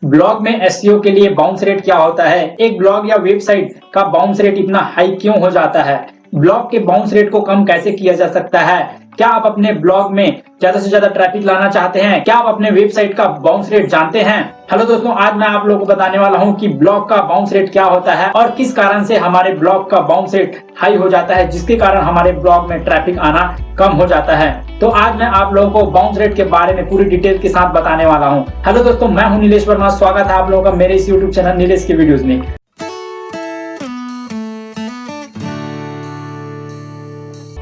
Blog में SEO के लिए बाउंस रेट क्या होता है, एक ब्लॉग या वेबसाइट का बाउंस रेट इतना हाई क्यों हो जाता है, ब्लॉग के बाउंस रेट को कम कैसे किया जा सकता है, क्या आप अपने ब्लॉग में ज्यादा से ज्यादा ट्रैफिक लाना चाहते हैं, क्या आप अपने वेबसाइट का बाउंस रेट जानते हैं। हेलो दोस्तों, आज मैं आप लोगों को बताने वाला हूं कि ब्लॉग का बाउंस रेट क्या होता है और किस कारण से हमारे ब्लॉग का बाउंस रेट हाई हो जाता है, जिसके कारण हमारे ब्लॉग में ट्रैफिक आना कम हो जाता है। तो आज मैं आप लोगों को बाउंस रेट के बारे में पूरी डिटेल के साथ बताने वाला हूं। हेलो दोस्तों, मैं हूं नीलेश वर्मा। स्वागत है आप लोगों का मेरे इस यूट्यूब चैनल नीलेश के वीडियोज में।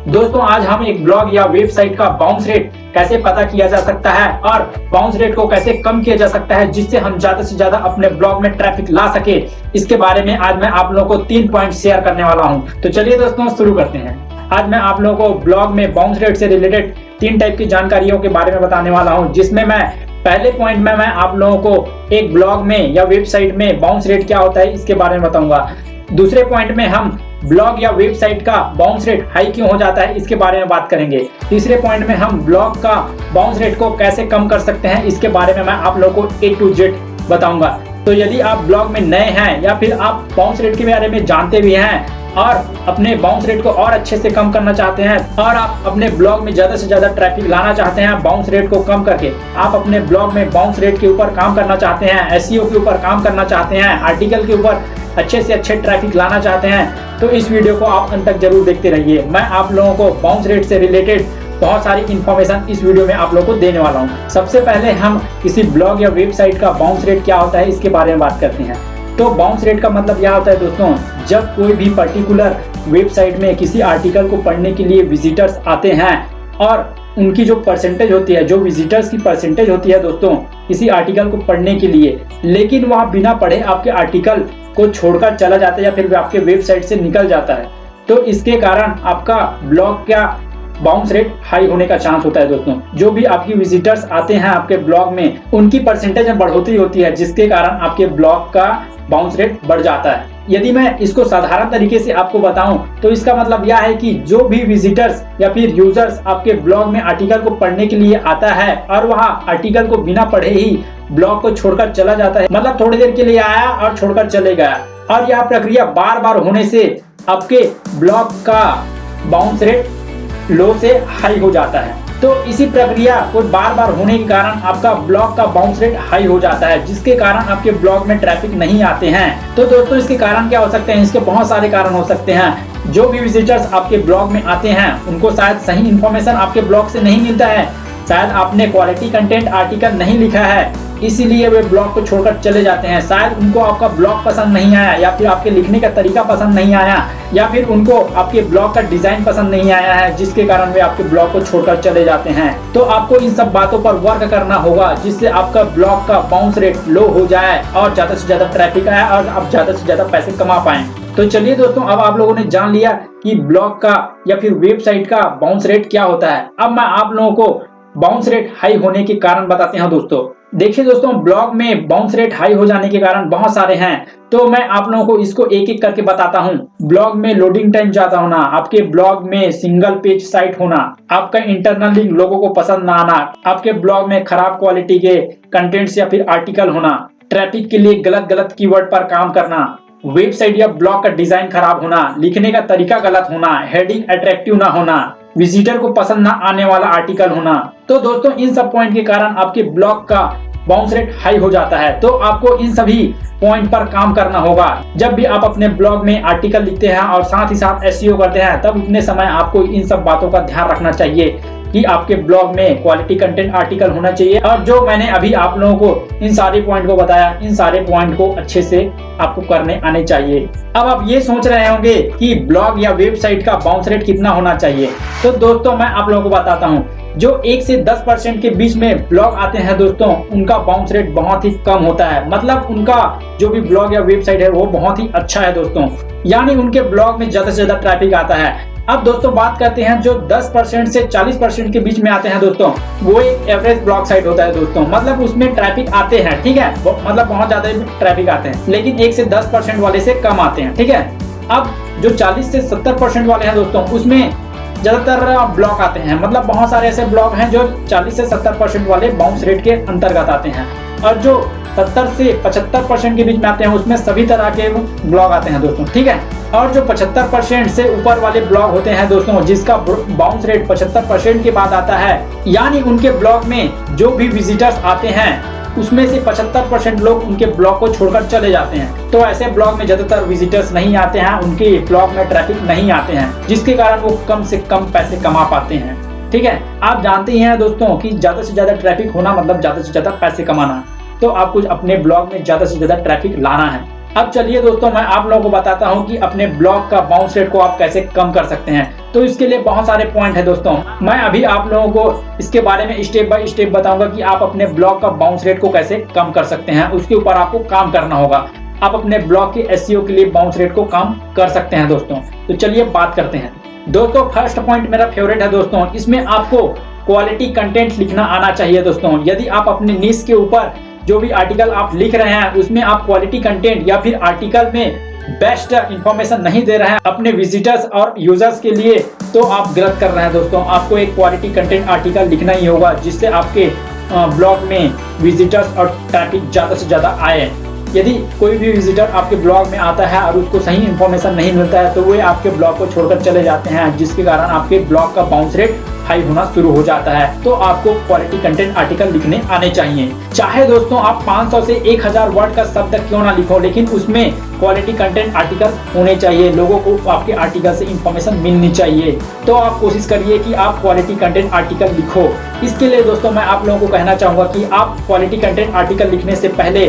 दोस्तों, आज हम एक ब्लॉग या वेबसाइट का बाउंस रेट कैसे पता किया जा सकता है और बाउंस रेट को कैसे कम किया जा सकता है, जिससे हम ज्यादा से ज्यादा अपने ब्लॉग में ट्रैफिक ला सके, इसके बारे में आज मैं आप लोगों को 3 पॉइंट शेयर करने वाला हूं। तो चलिए दोस्तों, शुरू करते हैं। आज मैं आप लोगों को ब्लॉग में बाउंस रेट से रिलेटेड 3 टाइप की जानकारियों के बारे में बताने वाला हूं, जिसमें मैं पहले पॉइंट में मैं आप लोगों को एक ब्लॉग में या वेबसाइट में बाउंस रेट क्या होता है इसके बारे में बताऊंगा। दूसरे पॉइंट में हम ब्लॉग या वेबसाइट का बाउंस रेट हाई क्यों हो जाता है इसके बारे में बात करेंगे। तीसरे पॉइंट में हम ब्लॉग का बाउंस रेट को कैसे कम कर सकते हैं, इसके बारे में मैं आप लोगों को A to Z बताऊंगा। तो यदि आप ब्लॉग में नए हैं या फिर आप बाउंस रेट के बारे में जानते भी हैं और अपने बाउंस रेट को और अच्छे से कम करना चाहते हैं और आप अपने ब्लॉग में ज्यादा से ज्यादा ट्रैफिक लाना चाहते हैं बाउंस रेट को कम करके, आप अपने ब्लॉग में बाउंस रेट के ऊपर काम करना चाहते हैं, एसईओ के ऊपर काम करना चाहते हैं, आर्टिकल के ऊपर अच्छे से अच्छे ट्रैफिक लाना चाहते हैं, तो इस वीडियो को आप अंत तक जरूर देखते रहिए। मैं आप लोगों को बाउंस रेट से रिलेटेड बहुत सारी इंफॉर्मेशन इस वीडियो में आप लोगों को देने वाला हूं। सबसे पहले हम किसी ब्लॉग या वेबसाइट का बाउंस रेट क्या होता है इसके बारे में बात करते हैं। तो बाउंस रेट का मतलब यह होता है दोस्तों, जब कोई भी पर्टिकुलर वेबसाइट में किसी आर्टिकल को पढ़ने के लिए विजिटर्स आते हैं और उनकी जो परसेंटेज होती है, जो विजिटर्स की परसेंटेज होती है दोस्तों किसी आर्टिकल को पढ़ने के लिए, लेकिन वह बिना पढ़े आपके आर्टिकल को छोड़कर चला जाता है या फिर आपके वेबसाइट से निकल जाता है, तो इसके कारण आपका ब्लॉग का बाउंस रेट हाई होने का चांस होता है दोस्तों। जो भी आपकी विजिटर्स आते हैं आपके ब्लॉग में, उनकी परसेंटेज में बढ़ोतरी होती है, जिसके कारण आपके ब्लॉग का बाउंस रेट बढ़ जाता है। यदि मैं इसको साधारण तरीके से आपको बताऊं तो इसका मतलब यह है कि जो भी विजिटर्स या फिर यूजर्स आपके ब्लॉग में आर्टिकल को पढ़ने के लिए आता है और वह आर्टिकल को बिना पढ़े ही ब्लॉग को छोड़कर चला जाता है, मतलब थोड़ी देर के लिए आया और छोड़कर चले गया, और यह प्रक्रिया बार बार होने से आपके ब्लॉग का बाउंस रेट लो से हाई हो जाता है। तो इसी प्रक्रिया को बार बार होने के कारण आपका ब्लॉग का बाउंस रेट हाई हो जाता है, जिसके कारण आपके ब्लॉग में ट्रैफिक नहीं आते हैं। तो दोस्तों, इसके कारण क्या हो सकते हैं, इसके बहुत सारे कारण हो सकते हैं। जो भी विजिटर्स आपके ब्लॉग में आते हैं उनको शायद सही इंफॉर्मेशन आपके ब्लॉग से नहीं मिलता है, शायद आपने क्वालिटी कंटेंट आर्टिकल नहीं लिखा है, इसीलिए वे ब्लॉग को छोड़कर चले जाते हैं। शायद उनको आपका ब्लॉग पसंद नहीं आया, या फिर आपके लिखने का तरीका पसंद नहीं आया, या फिर उनको आपके ब्लॉग का डिजाइन पसंद नहीं आया है, जिसके कारण वे आपके ब्लॉग को छोड़कर चले जाते हैं। तो आपको इन सब बातों पर वर्क करना होगा, जिससे आपका ब्लॉग का बाउंस रेट लो हो जाए और ज्यादा से ज्यादा ट्रैफिक आए और आप ज्यादा से ज्यादा पैसे कमा पाए। तो चलिए दोस्तों, अब आप लोगों ने जान लिया कि ब्लॉग का या फिर वेबसाइट का बाउंस रेट क्या होता है। अब मैं आप लोगों को बाउंस रेट हाई होने के कारण बताते हैं दोस्तों। देखिए दोस्तों, ब्लॉग में बाउंस रेट हाई हो जाने के कारण बहुत सारे हैं, तो मैं आप लोगों को इसको एक एक करके बताता हूं। ब्लॉग में लोडिंग टाइम ज्यादा होना, आपके ब्लॉग में सिंगल पेज साइट होना, आपका इंटरनल लिंक लोगों को पसंद ना आना, आपके ब्लॉग में खराब क्वालिटी के कंटेंट्स या फिर आर्टिकल होना, ट्रैफिक के लिए गलत गलत कीवर्ड पर काम करना, वेबसाइट या ब्लॉग का डिजाइन खराब होना, लिखने का तरीका गलत होना, हेडिंग अट्रैक्टिव ना होना, विजिटर को पसंद ना आने वाला आर्टिकल होना। तो दोस्तों, इन सब पॉइंट के कारण आपके ब्लॉग का बाउंस रेट हाई हो जाता है। तो आपको इन सभी पॉइंट पर काम करना होगा। जब भी आप अपने ब्लॉग में आर्टिकल लिखते हैं और साथ ही साथ एसईओ करते हैं, तब उतने समय आपको इन सब बातों का ध्यान रखना चाहिए कि आपके ब्लॉग में क्वालिटी कंटेंट आर्टिकल होना चाहिए। और जो मैंने अभी आप लोगों को इन सारे पॉइंट को बताया, इन सारे पॉइंट को अच्छे से आपको करने आने चाहिए। अब आप ये सोच रहे होंगे कि ब्लॉग या वेबसाइट का बाउंस रेट कितना होना चाहिए, तो दोस्तों मैं आप लोगों को बताता हूँ। जो 1 से 10% के बीच में ब्लॉग आते हैं दोस्तों, उनका बाउंस रेट बहुत ही कम होता है, मतलब उनका जो भी ब्लॉग या वेबसाइट है वो बहुत ही अच्छा है दोस्तों, यानी उनके ब्लॉग में ज्यादा से ज्यादा ट्रैफिक आता है। अब दोस्तों बात करते हैं जो 10% से 40% के बीच में आते हैं दोस्तों, वो एक एवरेज ब्लॉग साइट होता है दोस्तों, मतलब उसमें ट्रैफिक आते हैं, ठीक है, मतलब बहुत ज्यादा ट्रैफिक आते हैं, लेकिन 1 से 10% वाले से कम आते हैं, ठीक है। अब जो 40 से 70% वाले हैं दोस्तों, उसमें ज्यादातर ब्लॉग आते हैं, मतलब बहुत सारे ऐसे ब्लॉग हैं जो 40 से 70% वाले बाउंस रेट के अंतर्गत आते हैं, और जो 70 से 75% के बीच में आते हैं, उसमें सभी तरह के ब्लॉग आते हैं दोस्तों, ठीक है। और जो 75% से ऊपर वाले ब्लॉग होते हैं दोस्तों, जिसका बाउंस रेट 75% के बाद आता है, यानी उनके ब्लॉग में जो भी विजिटर्स आते हैं उसमें से 75% लोग उनके ब्लॉग को छोड़कर चले जाते हैं। तो ऐसे ब्लॉग में ज्यादातर विजिटर्स नहीं आते हैं, उनके ब्लॉग में ट्रैफिक नहीं आते हैं, जिसके कारण वो कम से कम पैसे कमा पाते हैं, ठीक है। आप जानते ही हैं दोस्तों कि ज्यादा से ज्यादा ट्रैफिक होना मतलब ज्यादा से ज्यादा पैसे कमाना। तो आपको अपने ब्लॉग में ज्यादा से ज्यादा ट्रैफिक लाना है। अब चलिए दोस्तों, मैं आप लोगों को बताता हूं कि अपने ब्लॉग का बाउंस रेट को आप कैसे कम कर सकते हैं। तो इसके लिए बहुत सारे पॉइंट है दोस्तों, मैं अभी आप लोगों को इसके बारे में स्टेप बाय स्टेप बताऊंगा कि आप अपने ब्लॉग का बाउंस रेट को कैसे कम कर सकते हैं। उसके ऊपर आपको काम करना होगा। आप अपने ब्लॉग के एसईओ के लिए बाउंस रेट को कम कर सकते हैं दोस्तों। तो चलिए बात करते हैं दोस्तों। फर्स्ट पॉइंट मेरा फेवरेट है दोस्तों, इसमें आपको क्वालिटी कंटेंट लिखना आना चाहिए दोस्तों। यदि आप अपने निश के ऊपर जो भी आर्टिकल आप लिख रहे हैं उसमें आप क्वालिटी कंटेंट या फिर आर्टिकल में बेस्ट इंफॉर्मेशन नहीं दे रहे हैं अपने विजिटर्स और यूजर्स के लिए, तो आप गलत कर रहे हैं दोस्तों। आपको एक क्वालिटी कंटेंट आर्टिकल लिखना ही होगा जिससे आपके ब्लॉग में विजिटर्स और ट्रैफिक ज़्यादा से ज़्यादा आए। यदि कोई भी विजिटर आपके ब्लॉग में आता है और उसको सही इंफॉर्मेशन नहीं मिलता है तो वे आपके ब्लॉग को छोड़कर चले जाते हैं, जिसके कारण आपके ब्लॉग का बाउंस रेट हाई होना शुरू हो जाता है। तो आपको क्वालिटी कंटेंट आर्टिकल लिखने आने चाहिए। चाहे दोस्तों आप 500 से 1000 वर्ड का शब्द क्यों ना लिखो, लेकिन उसमें क्वालिटी कंटेंट आर्टिकल होने चाहिए। लोगों को आपके आर्टिकल से इंफॉर्मेशन मिलनी चाहिए। तो आप कोशिश करिए कि आप क्वालिटी कंटेंट आर्टिकल लिखो। इसके लिए दोस्तों मैं आप लोगों को कहना चाहूँगा कि आप क्वालिटी कंटेंट आर्टिकल लिखने से पहले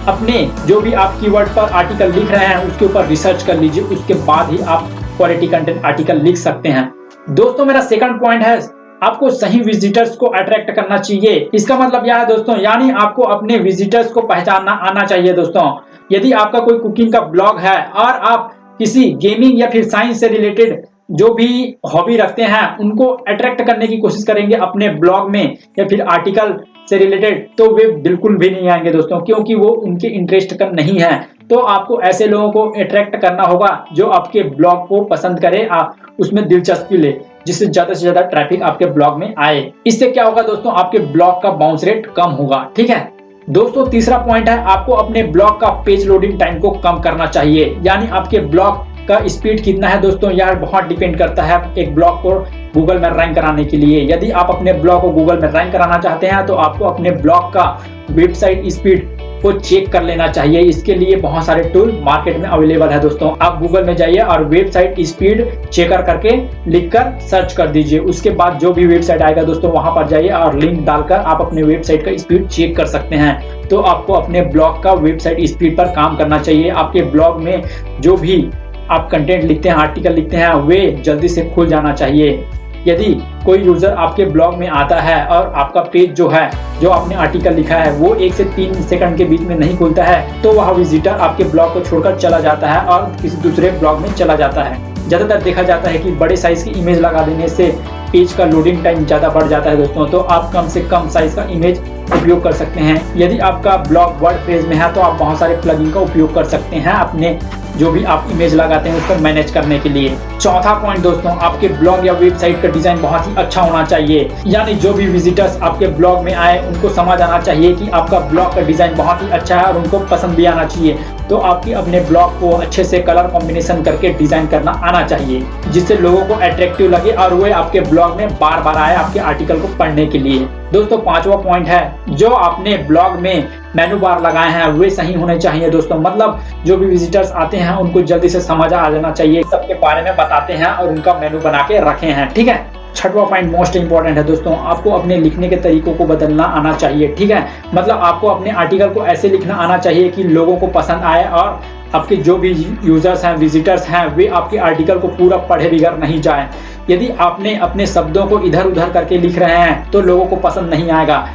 अपने जो भी आप कीवर्ड पर आर्टिकल लिख रहे हैं उसके ऊपर रिसर्च कर लीजिए, उसके बाद ही आप क्वालिटी कंटेंट आर्टिकल लिख सकते हैं। दोस्तों मेरा सेकंड पॉइंट है, आपको सही विजिटर्स को अट्रैक्ट करना चाहिए। इसका मतलब यह है दोस्तों, यानी आपको अपने विजिटर्स को पहचानना आना चाहिए दोस्तों। यदि आपका कोई कुकिंग का ब्लॉग है और आप किसी गेमिंग या फिर साइंस से रिलेटेड जो भी हॉबी रखते हैं उनको अट्रैक्ट करने की कोशिश करेंगे अपने ब्लॉग में या फिर आर्टिकल से रिलेटेड, तो वे बिल्कुल भी नहीं आएंगे दोस्तों, क्योंकि वो उनके इंटरेस्ट का नहीं है। तो आपको ऐसे लोगों को अट्रैक्ट करना होगा जो आपके ब्लॉग को पसंद करे, आप उसमें दिलचस्पी ले, जिससे ज्यादा से ज्यादा ट्रैफिक आपके ब्लॉग में आए। इससे क्या होगा दोस्तों, आपके ब्लॉग का बाउंस रेट कम होगा, ठीक है। दोस्तों तीसरा पॉइंट है, आपको अपने ब्लॉग का पेज लोडिंग टाइम को कम करना चाहिए। यानी आपके ब्लॉग का स्पीड कितना है दोस्तों, यह बहुत डिपेंड करता है एक ब्लॉग को गूगल में रैंक कराने के लिए। यदि आप अपने ब्लॉग को गूगल में रैंक कराना चाहते हैं तो आपको अपने ब्लॉग का वेबसाइट स्पीड को चेक कर लेना चाहिए। इसके लिए बहुत सारे टूल मार्केट में अवेलेबल है दोस्तों। आप गूगल में जाइए और वेबसाइट स्पीड चेकर करके लिखकर सर्च कर दीजिए। उसके बाद जो भी वेबसाइट आएगा दोस्तों वहां पर जाइए और लिंक डालकर आप अपने वेबसाइट का स्पीड चेक कर सकते हैं। तो आपको अपने ब्लॉग का वेबसाइट स्पीड पर काम करना चाहिए। आपके ब्लॉग में जो भी आप कंटेंट लिखते हैं, आर्टिकल लिखते हैं, वे जल्दी से खुल जाना चाहिए। यदि कोई यूजर आपके ब्लॉग में आता है और आपका पेज जो है, जो आपने आर्टिकल लिखा है, वो 1 से 3 सेकंड के बीच में नहीं खुलता है, तो वह विजिटर आपके ब्लॉग को छोड़कर चला जाता है और किसी दूसरे ब्लॉग में चला जाता है। ज्यादातर देखा जाता है कि बड़े साइज की इमेज लगा देने से पेज का लोडिंग टाइम ज्यादा बढ़ जाता है दोस्तों। तो आप कम से कम साइज का इमेज उपयोग कर सकते हैं। यदि आपका ब्लॉग वर्डप्रेस में है तो आप बहुत सारे प्लगइन का उपयोग कर सकते हैं अपने जो भी आप इमेज लगाते हैं उसको मैनेज करने के लिए। चौथा पॉइंट दोस्तों, आपके ब्लॉग या वेबसाइट का डिजाइन बहुत ही अच्छा होना चाहिए। यानी जो भी विजिटर्स आपके ब्लॉग में आए उनको समझ आना चाहिए कि आपका ब्लॉग का डिजाइन बहुत ही अच्छा है और उनको पसंद भी आना चाहिए। तो आपकी अपने ब्लॉग को अच्छे से कलर कॉम्बिनेशन करके डिजाइन करना आना चाहिए, जिससे लोगों को अट्रैक्टिव लगे और वे आपके ब्लॉग में बार बार आए आपके आर्टिकल को पढ़ने के लिए। दोस्तों पांचवा पॉइंट है, जो आपने ब्लॉग में मेनू बार लगाए हैं वे सही होने चाहिए दोस्तों। मतलब जो भी विजिटर्स आते हैं उनको जल्दी से समझ आ जाना चाहिए, सबके बारे में बताते हैं और उनका मेनू बना के रखे हैं, ठीक है। छठवां पॉइंट मोस्ट इंपॉर्टेंट है दोस्तों, आपको अपने लिखने के तरीकों को बदलना आना चाहिए, ठीक है। मतलब आपको अपने आर्टिकल को ऐसे लिखना आना चाहिए कि लोगों को पसंद आए और आपके जो भी यूजर्स हैं, विजिटर्स हैं, वे आपके आर्टिकल को पूरा पढ़े बगैर नहीं जाएं। यदि आपने अपने शब्दों को इधर उधर करके लिख रहे हैं तो लोगों को पसंद नहीं आएगा।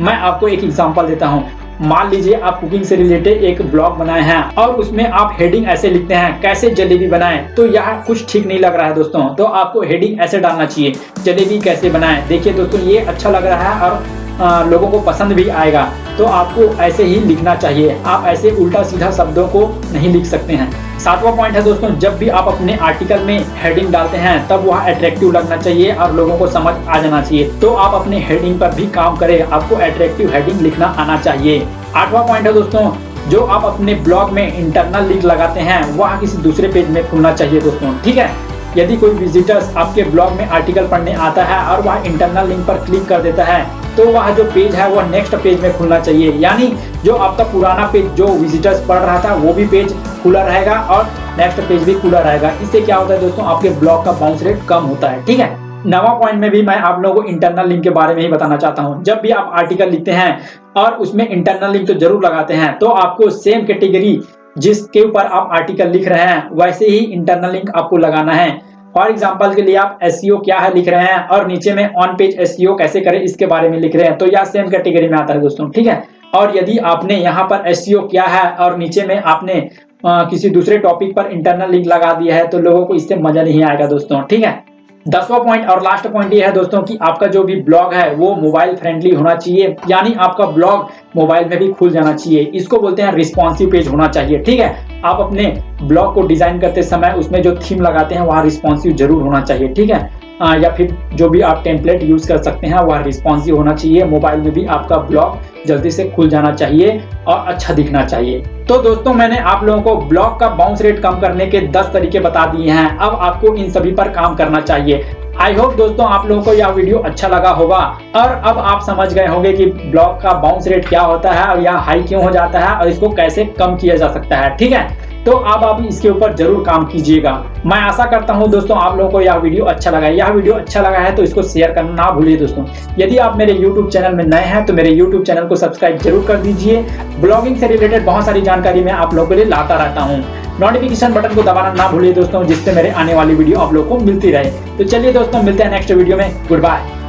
मैं आपको एक एग्जांपल देता हूं। मान लीजिए आप कुकिंग से रिलेटेड एक ब्लॉग बनाए हैं और उसमें आप हेडिंग ऐसे लिखते हैं, कैसे जलेबी बनाएं, तो यह कुछ ठीक नहीं लग रहा है दोस्तों। तो आपको हेडिंग ऐसे डालना चाहिए, जलेबी कैसे बनाएं। देखिए दोस्तों ये अच्छा लग रहा है और लोगों को पसंद भी आएगा, तो आपको ऐसे ही लिखना चाहिए। आप ऐसे उल्टा सीधा शब्दों को नहीं लिख सकते हैं। सातवां पॉइंट है दोस्तों, जब भी आप अपने आर्टिकल में हेडिंग डालते हैं तब वह अट्रैक्टिव लगना चाहिए और लोगों को समझ आ जाना चाहिए। तो आप अपने हेडिंग पर भी काम करें, आपको अट्रैक्टिव हेडिंग लिखना आना चाहिए। 8वां पॉइंट है दोस्तों, जो आप अपने ब्लॉग में इंटरनल लिंक लगाते हैं वह किसी दूसरे पेज में खुलना चाहिए दोस्तों। ठीक है, यदि कोई विजिटर्स आपके ब्लॉग में आर्टिकल पढ़ने आता है और वह इंटरनल लिंक पर क्लिक कर देता है तो वह जो पेज है वह नेक्स्ट पेज में खुलना चाहिए, यानी जो आपका पुराना पेज जो विजिटर्स पढ़ रहा था वो भी पेज खुला रहेगा और नेक्स्ट पेज भी खुला रहेगा। इससे क्या होता है दोस्तों, आपके ब्लॉग का बाउंस रेट कम होता है। ठीक है, 9वां पॉइंट में भी मैं आप लोगों को इंटरनल लिंक के बारे में ही बताना चाहता हूं। जब भी आप आर्टिकल लिखते हैं और उसमें इंटरनल लिंक तो जरूर लगाते हैं, तो आपको सेम कैटेगरी जिसके ऊपर आप आर्टिकल लिख रहे हैं वैसे ही इंटरनल लिंक आपको लगाना है। फॉर एग्जाम्पल के लिए आप एसईओ क्या है लिख रहे हैं और नीचे में ऑन पेज एसईओ कैसे करें इसके बारे में लिख रहे हैं, तो यह सेम कैटेगरी में आता है दोस्तों। ठीक है, और यदि आपने यहाँ पर एसईओ क्या है और नीचे में आपने किसी दूसरे टॉपिक पर इंटरनल लिंक लगा दिया है तो लोगों को इससे मजा नहीं आएगा दोस्तों। ठीक है, 10वां पॉइंट और लास्ट पॉइंट ये है दोस्तों कि आपका जो भी ब्लॉग है वो मोबाइल फ्रेंडली होना चाहिए, यानी आपका ब्लॉग मोबाइल में भी खुल जाना चाहिए। इसको बोलते हैं रिस्पॉन्सिव पेज होना चाहिए। ठीक है, आप अपने ब्लॉग को डिजाइन करते समय उसमें जो थीम लगाते हैं वह रिस्पॉन्सिव जरूर होना चाहिए। ठीक है, या फिर जो भी आप टेम्पलेट यूज कर सकते हैं वह रिस्पॉन्सिव होना चाहिए। मोबाइल में भी आपका ब्लॉग जल्दी से खुल जाना चाहिए और अच्छा दिखना चाहिए। तो दोस्तों मैंने आप लोगों को ब्लॉग का बाउंस रेट कम करने के 10 तरीके बता दिए हैं, अब आपको इन सभी पर काम करना चाहिए। आई होप दोस्तों आप लोगों को यह वीडियो अच्छा लगा होगा और अब आप समझ गए होंगे कि ब्लॉग का बाउंस रेट क्या होता है और यह हाई क्यों हो जाता है और इसको कैसे कम किया जा सकता है। ठीक है, तो अब आप इसके ऊपर जरूर काम कीजिएगा। मैं आशा करता हूं दोस्तों आप लोगों को यह वीडियो अच्छा लगा है। यह वीडियो अच्छा लगा है तो इसको शेयर करना ना भूलिए दोस्तों। यदि आप मेरे YouTube चैनल में नए हैं तो मेरे YouTube चैनल को सब्सक्राइब जरूर कर दीजिए। ब्लॉगिंग से रिलेटेड बहुत सारी जानकारी मैं आप लोगों के लिए लाता रहता हूँ। नोटिफिकेशन बटन को दबाना ना भूलिए दोस्तों, जिससे मेरे आने वाली वीडियो आप लोगों को मिलती रहे। तो चलिए दोस्तों मिलते हैं नेक्स्ट वीडियो में। Good bye.